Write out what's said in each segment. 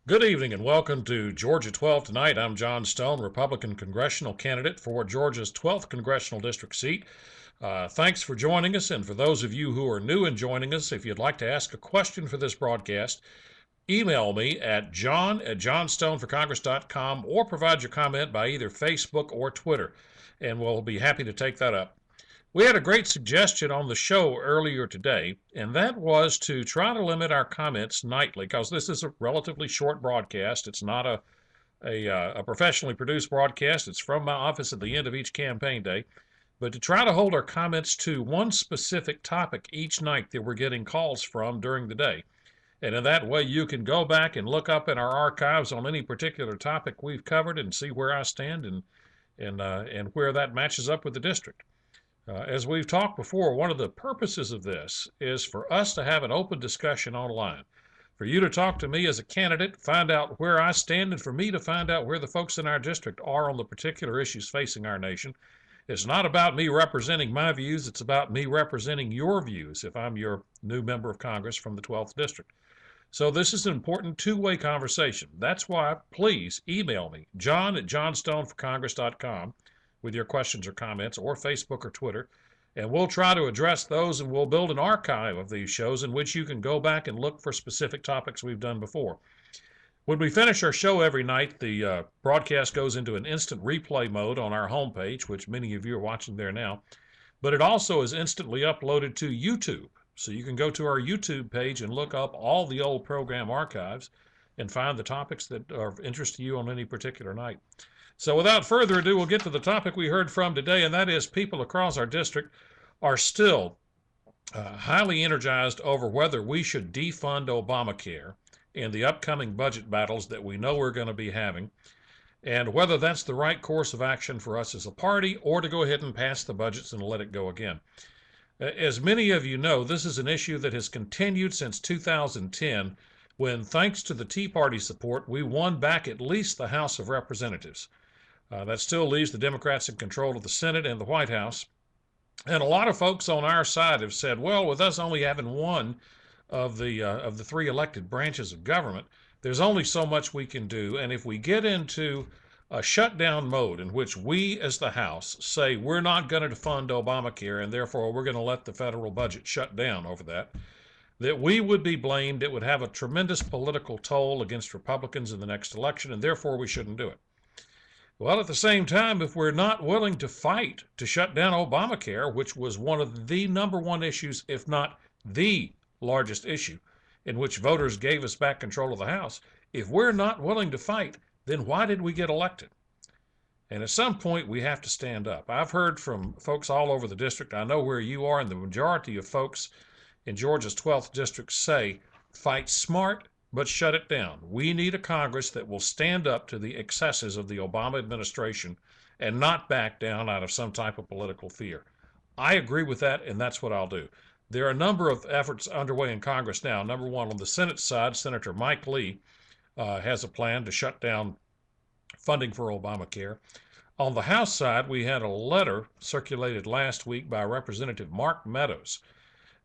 Good evening and welcome to Georgia 12 Tonight. I'm John Stone, Republican congressional candidate for Georgia's 12th congressional district seat. Thanks for joining us, and for those of you who are new and joining us, if you'd like to ask a question for this broadcast, email me at john@johnstoneforcongress.com or provide your comment by either Facebook or Twitter, and we'll be happy to take that up. We had a great suggestion on the show earlier today, and that was to try to limit our comments nightly because this is a relatively short broadcast. It's not a professionally produced broadcast. It's from my office at the end of each campaign day. But to try to hold our comments to one specific topic each night that we're getting calls from during the day. And in that way, you can go back and look up in our archives on any particular topic we've covered and see where I stand and where that matches up with the district. As we've talked before, one of the purposes of this is for us to have an open discussion online, for you to talk to me as a candidate, find out where I stand, and for me to find out where the folks in our district are on the particular issues facing our nation. It's not about me representing my views, it's about me representing your views if I'm your new member of Congress from the 12th District. So this is an important two-way conversation. That's why please email me, john@johnstoneforcongress.com, with your questions or comments, or Facebook or Twitter, and we'll try to address those, and we'll build an archive of these shows in which you can go back and look for specific topics we've done before. When we finish our show every night, the broadcast goes into an instant replay mode on our homepage, which many of you are watching there now, but it also is instantly uploaded to YouTube. So you can go to our YouTube page and look up all the old program archives and find the topics that are of interest to you on any particular night. So without further ado, we'll get to the topic we heard from today, and that is people across our district are still highly energized over whether we should defund Obamacare in the upcoming budget battles that we know we're going to be having, and whether that's the right course of action for us as a party or to go ahead and pass the budgets and let it go again. As many of you know, this is an issue that has continued since 2010 when, thanks to the Tea Party support, we won back at least the House of Representatives. That still leaves the Democrats in control of the Senate and the White House. And a lot of folks on our side have said, well, with us only having one of the three elected branches of government, there's only so much we can do. And if we get into a shutdown mode in which we as the House say we're not going to fund Obamacare and therefore we're going to let the federal budget shut down over that we would be blamed. It would have a tremendous political toll against Republicans in the next election, and therefore we shouldn't do it. Well, at the same time, if we're not willing to fight to shut down Obamacare, which was one of the number one issues, if not the largest issue, in which voters gave us back control of the House, if we're not willing to fight, then why did we get elected? And at some point, we have to stand up. I've heard from folks all over the district. I know where you are, and the majority of folks in Georgia's 12th district say, fight smart, but shut it down. We need a Congress that will stand up to the excesses of the Obama administration and not back down out of some type of political fear. I agree with that, and that's what I'll do. There are a number of efforts underway in Congress now. Number one, on the Senate side, Senator Mike Lee has a plan to shut down funding for Obamacare. On the House side, we had a letter circulated last week by Representative Mark Meadows,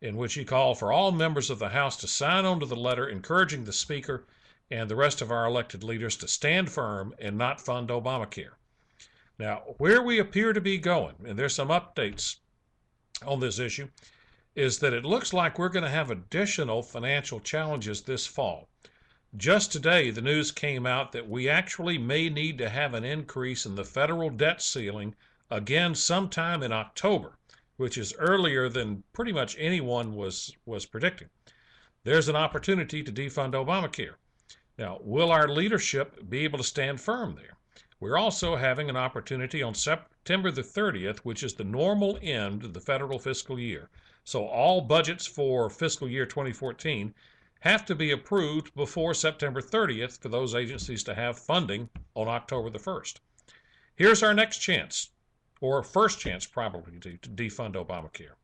in which he called for all members of the House to sign on to the letter encouraging the Speaker and the rest of our elected leaders to stand firm and not fund Obamacare. Now, where we appear to be going, and there's some updates on this issue, is that it looks like we're going to have additional financial challenges this fall. Just today, the news came out that we actually may need to have an increase in the federal debt ceiling again sometime in October, which is earlier than pretty much anyone was predicting. There's an opportunity to defund Obamacare. Now, will our leadership be able to stand firm there? We're also having an opportunity on September the 30th, which is the normal end of the federal fiscal year. So all budgets for fiscal year 2014 have to be approved before September 30th for those agencies to have funding on October the 1st. Here's our next chance, or first chance probably, to defund Obamacare.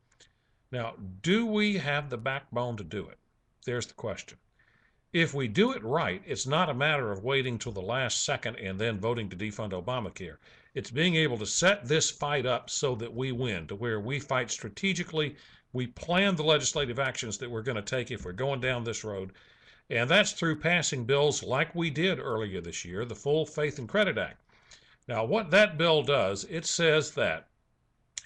Now, do we have the backbone to do it? There's the question. If we do it right, it's not a matter of waiting till the last second and then voting to defund Obamacare. It's being able to set this fight up so that we win, to where we fight strategically, we plan the legislative actions that we're going to take if we're going down this road, And that's through passing bills like we did earlier this year, the Full Faith and Credit Act. Now, what that bill does, it says that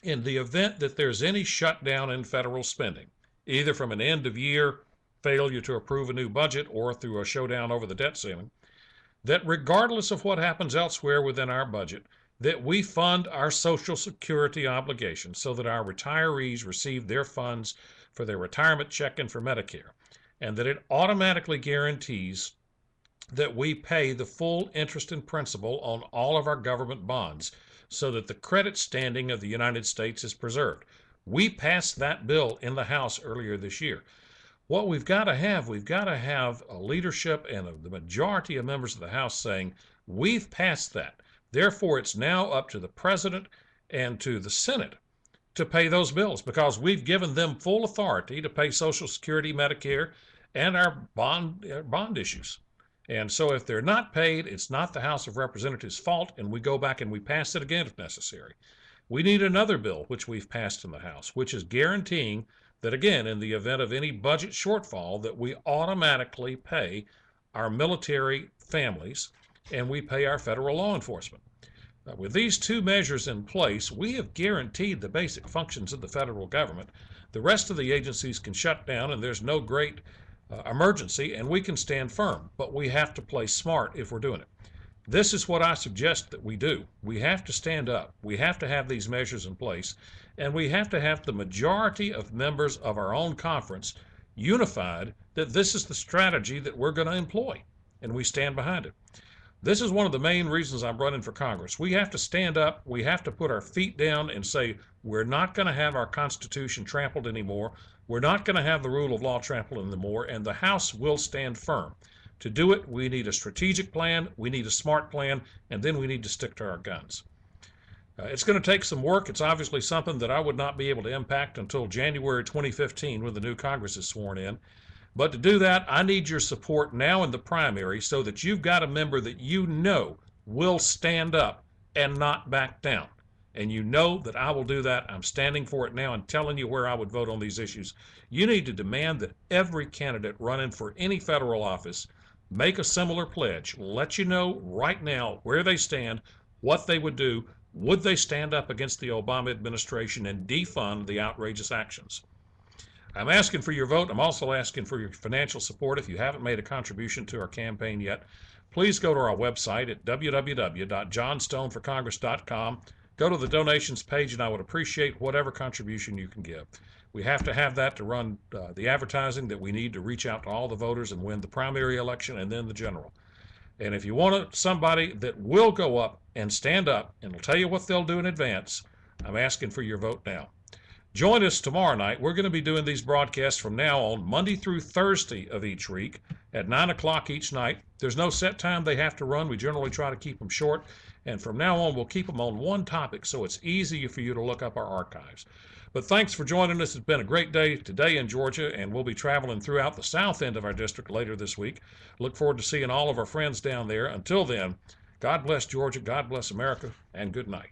in the event that there's any shutdown in federal spending, either from an end of year failure to approve a new budget or through a showdown over the debt ceiling, that regardless of what happens elsewhere within our budget, that we fund our Social Security obligations so that our retirees receive their funds for their retirement check and for Medicare, and that it automatically guarantees that we pay the full interest and principal on all of our government bonds so that the credit standing of the United States is preserved. We passed that bill in the House earlier this year. What we've got to have a leadership and the majority of members of the House saying, we've passed that. Therefore, it's now up to the President and to the Senate to pay those bills because we've given them full authority to pay Social Security, Medicare, and our bond issues. And so if they're not paid, it's not the House of Representatives' fault, and we go back and we pass it again if necessary. We need another bill, which we've passed in the House, which is guaranteeing that, again, in the event of any budget shortfall, that we automatically pay our military families and we pay our federal law enforcement. With these two measures in place, we have guaranteed the basic functions of the federal government. The rest of the agencies can shut down and there's no great emergency and we can stand firm, but we have to play smart if we're doing it. This is what I suggest that we do. We have to stand up. We have to have these measures in place, and we have to have the majority of members of our own conference unified that this is the strategy that we're going to employ, and we stand behind it. This is one of the main reasons I'm running for Congress. We have to stand up. We have to put our feet down and say, we're not going to have our Constitution trampled anymore. We're not going to have the rule of law trampled anymore, and the House will stand firm. To do it, we need a strategic plan, we need a smart plan, and then we need to stick to our guns. It's going to take some work. It's obviously something that I would not be able to impact until January 2015 when the new Congress is sworn in. But to do that, I need your support now in the primary so that you've got a member that you know will stand up and not back down. And you know that I will do that. I'm standing for it now and telling you where I would vote on these issues. You need to demand that every candidate running for any federal office make a similar pledge. Let you know right now where they stand, what they would do. Would they stand up against the Obama administration and defund the outrageous actions? I'm asking for your vote. I'm also asking for your financial support. If you haven't made a contribution to our campaign yet, please go to our website at www.johnstoneforcongress.com. Go to the donations page, and I would appreciate whatever contribution you can give. We have to have that to run the advertising that we need to reach out to all the voters and win the primary election and then the general. And if you want somebody that will go up and stand up and will tell you what they'll do in advance, I'm asking for your vote now. Join us tomorrow night. We're going to be doing these broadcasts from now on, Monday through Thursday of each week at 9 o'clock each night. There's no set time they have to run. We generally try to keep them short. And from now on, we'll keep them on one topic so it's easier for you to look up our archives. But thanks for joining us. It's been a great day today in Georgia, and we'll be traveling throughout the south end of our district later this week. Look forward to seeing all of our friends down there. Until then, God bless Georgia, God bless America, and good night.